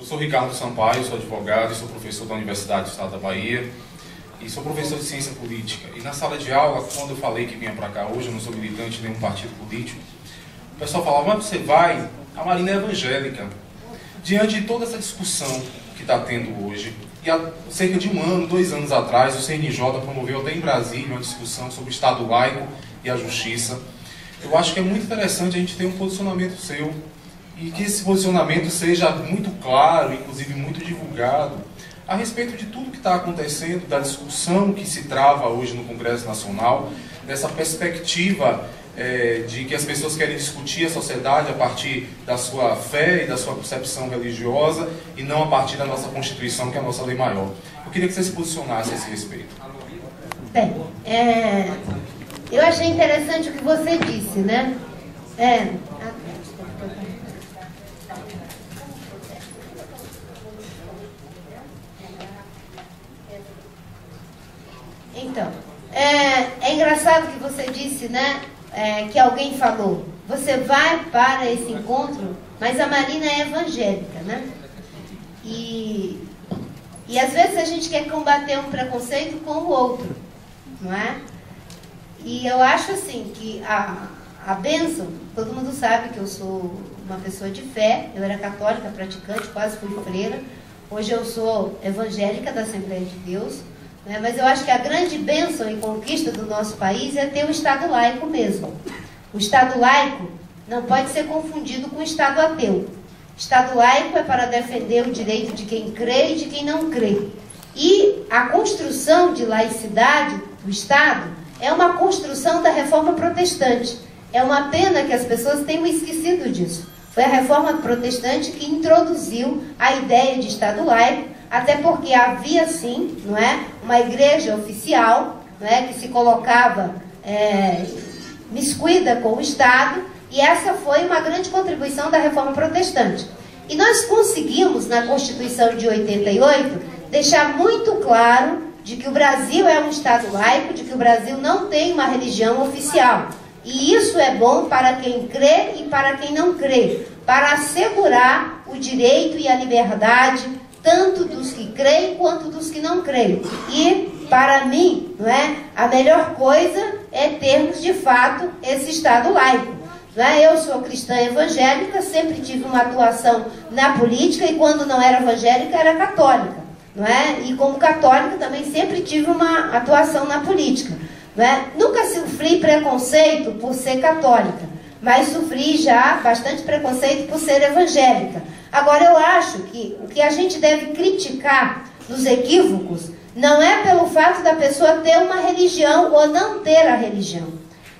Eu sou Ricardo Sampaio, sou advogado e sou professor da Universidade do Estado da Bahia e sou professor de ciência política. E na sala de aula, quando eu falei que vinha para cá hoje, eu não sou militante de nenhum partido político, o pessoal falava, mas você vai, a Marina é evangélica. Diante de toda essa discussão que está tendo hoje, e há cerca de 1 ano, 2 anos atrás, o CNJ promoveu até em Brasília uma discussão sobre o Estado laico e a justiça. Eu acho que é muito interessante a gente ter um posicionamento seu e que esse posicionamento seja muito claro, inclusive muito divulgado, a respeito de tudo que está acontecendo, da discussão que se trava hoje no Congresso Nacional, dessa perspectiva de que as pessoas querem discutir a sociedade a partir da sua fé e da sua concepção religiosa e não a partir da nossa Constituição, que é a nossa lei maior. Eu queria que você se posicionasse a esse respeito. Bem, eu achei interessante o que você disse, né? Então, é engraçado que você disse, né? Que alguém falou, você vai para esse encontro, mas a Marina é evangélica, né? E às vezes a gente quer combater um preconceito com o outro, não é? E eu acho assim que a bênção, todo mundo sabe que eu sou uma pessoa de fé, eu era católica, praticante, quase fui freira, hoje eu sou evangélica da Assembleia de Deus, né? Mas eu acho que a grande bênção e conquista do nosso país é ter o Estado laico mesmo. O Estado laico não pode ser confundido com o Estado ateu. Estado laico é para defender o direito de quem crê e de quem não crê. E a construção de laicidade do Estado é uma construção da Reforma Protestante. É uma pena que as pessoas tenham esquecido disso. Foi a Reforma Protestante que introduziu a ideia de Estado laico, até porque havia, sim, não é, uma igreja oficial, não é, que se colocava miscuída com o Estado, e essa foi uma grande contribuição da Reforma Protestante. E nós conseguimos, na Constituição de 88, deixar muito claro de que o Brasil é um Estado laico, de que o Brasil não tem uma religião oficial. E isso é bom para quem crê e para quem não crê, para assegurar o direito e a liberdade tanto dos que creem quanto dos que não creem. E, para mim, não é, a melhor coisa é termos, de fato, esse Estado laico. Não é? Eu sou cristã evangélica, sempre tive uma atuação na política e, quando não era evangélica, era católica. Não é? E, como católica, também sempre tive uma atuação na política. Não é? Nunca sofri preconceito por ser católica, mas sofri já bastante preconceito por ser evangélica. Agora, eu acho que o que a gente deve criticar nos equívocos não é pelo fato da pessoa ter uma religião ou não ter a religião.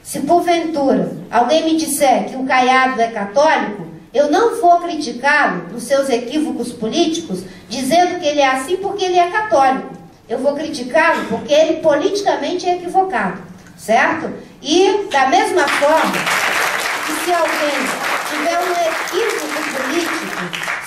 Se porventura alguém me disser que o Caiado é católico, eu não vou criticá-lo nos seus equívocos políticos, dizendo que ele é assim porque ele é católico. Eu vou criticá-lo porque ele politicamente é equivocado, certo? E, da mesma forma, que se alguém tiver um equívoco político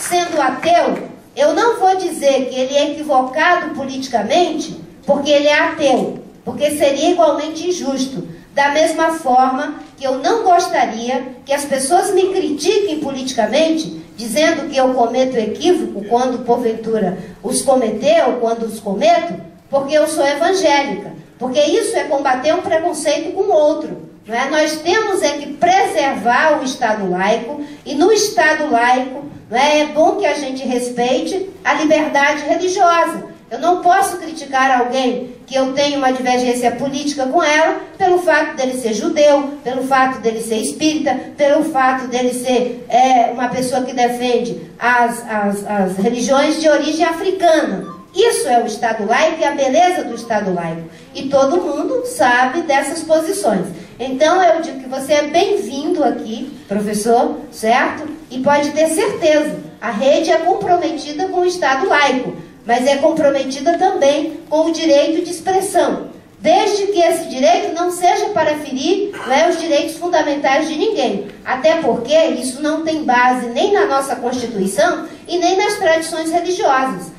sendo ateu, eu não vou dizer que ele é equivocado politicamente porque ele é ateu, porque seria igualmente injusto. Da mesma forma que eu não gostaria que as pessoas me critiquem politicamente, dizendo que eu cometo equívoco quando porventura os cometeu, quando os cometo, porque eu sou evangélica. Porque isso é combater um preconceito com o outro. Não é? Nós temos que preservar o Estado laico, e no Estado laico não é bom que a gente respeite a liberdade religiosa. Eu não posso criticar alguém que eu tenho uma divergência política com ela pelo fato dele ser judeu, pelo fato dele ser espírita, pelo fato dele ser uma pessoa que defende as religiões de origem africana. Isso é o Estado laico e a beleza do Estado laico. E todo mundo sabe dessas posições. Então eu digo que você é bem-vindo aqui, professor, certo? E pode ter certeza, a rede é comprometida com o Estado laico, mas é comprometida também com o direito de expressão, desde que esse direito não seja para ferir os direitos fundamentais de ninguém. Até porque isso não tem base nem na nossa Constituição e nem nas tradições religiosas.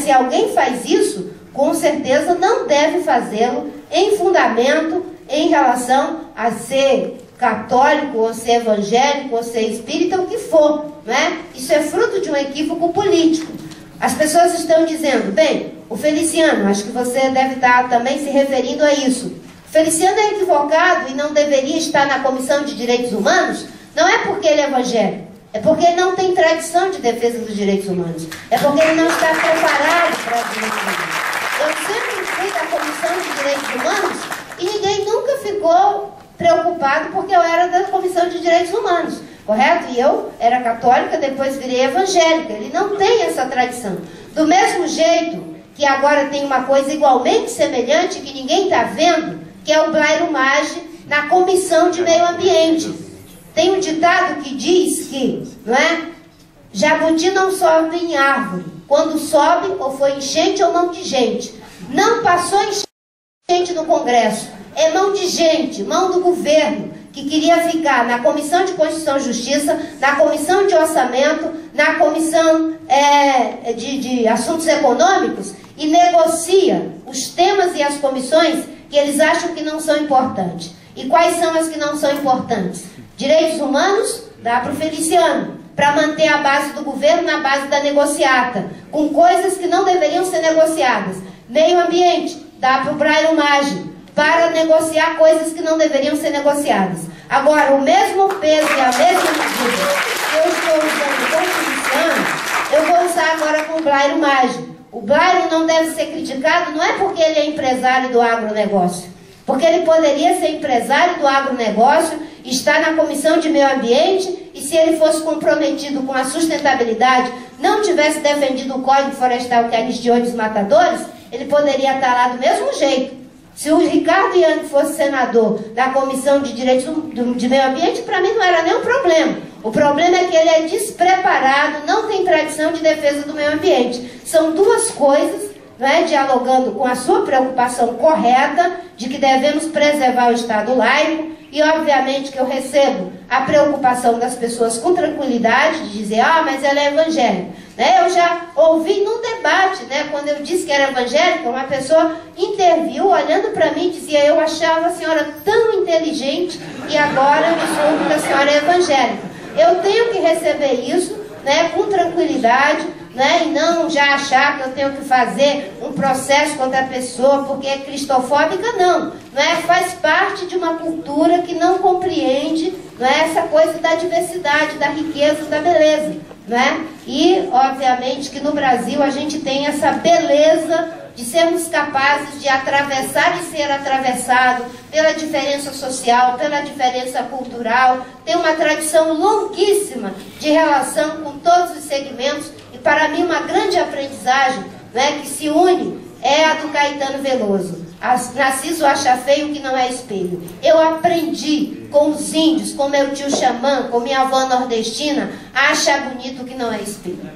Se alguém faz isso, com certeza não deve fazê-lo em fundamento em relação a ser católico, ou ser evangélico, ou ser espírita, o que for, não é? Isso é fruto de um equívoco político. As pessoas estão dizendo, bem, o Feliciano, acho que você deve estar também se referindo a isso. O Feliciano é equivocado e não deveria estar na Comissão de Direitos Humanos, não é porque ele é evangélico, é porque ele não tem tradição de defesa dos direitos humanos, é porque ele não está preparado para os direitos humanos. Eu sempre fui da Comissão de Direitos Humanos e ninguém nunca ficou preocupado porque eu era da Comissão de Direitos Humanos, correto? E eu era católica, depois virei evangélica. Ele não tem essa tradição. Do mesmo jeito que agora tem uma coisa igualmente semelhante que ninguém está vendo, que é o Blairo Maggi na Comissão de Meio Ambiente. Tem um ditado que diz que, não é? Jabuti não sobe em árvore. Quando sobe, ou foi enchente ou mão de gente. Não passou enchente no Congresso. É mão de gente, mão do governo, que queria ficar na Comissão de Constituição e Justiça, na Comissão de Orçamento, na Comissão de Assuntos Econômicos e negocia os temas e as comissões que eles acham que não são importantes. E quais são as que não são importantes? Direitos humanos, dá para o Feliciano, para manter a base do governo na base da negociata, com coisas que não deveriam ser negociadas. Meio ambiente, dá para o Blairo Maggi, para negociar coisas que não deveriam ser negociadas. Agora, o mesmo peso e a mesma medida que eu estou usando com o Feliciano, eu vou usar agora com o Blairo Maggi. O Blairo não deve ser criticado, não é porque ele é empresário do agronegócio, porque ele poderia ser empresário do agronegócio, estar na Comissão de Meio Ambiente, e se ele fosse comprometido com a sustentabilidade, não tivesse defendido o Código Florestal que anistiou os matadores, ele poderia estar lá do mesmo jeito. Se o Ricardo Yang fosse senador da Comissão de Direitos de Meio Ambiente, para mim não era nenhum problema. O problema é que ele é despreparado, não tem tradição de defesa do meio ambiente. São duas coisas, não é, dialogando com a sua preocupação correta de que devemos preservar o Estado laico, e obviamente que eu recebo a preocupação das pessoas com tranquilidade, de dizer, mas ela é evangélica. Né? Eu já ouvi num debate, né, quando eu disse que era evangélica, uma pessoa interviu, olhando para mim, dizia, eu achava a senhora tão inteligente e agora eu soube que a senhora é evangélica. Eu tenho que receber isso, né, com tranquilidade, né, e não já achar que eu tenho que fazer um processo contra a pessoa porque é cristofóbica, não. Faz parte de uma cultura que não compreende, essa coisa da diversidade, da riqueza, da beleza. E, obviamente, que no Brasil a gente tem essa beleza de sermos capazes de atravessar e ser atravessado pela diferença social, pela diferença cultural, tem uma tradição longuíssima de relação com todos os segmentos, e para mim uma grande aprendizagem, que se une é a do Caetano Veloso. Narciso acha feio o que não é espelho. Eu aprendi com os índios, com meu tio xamã, com minha avó nordestina, a achar bonito o que não é espelho.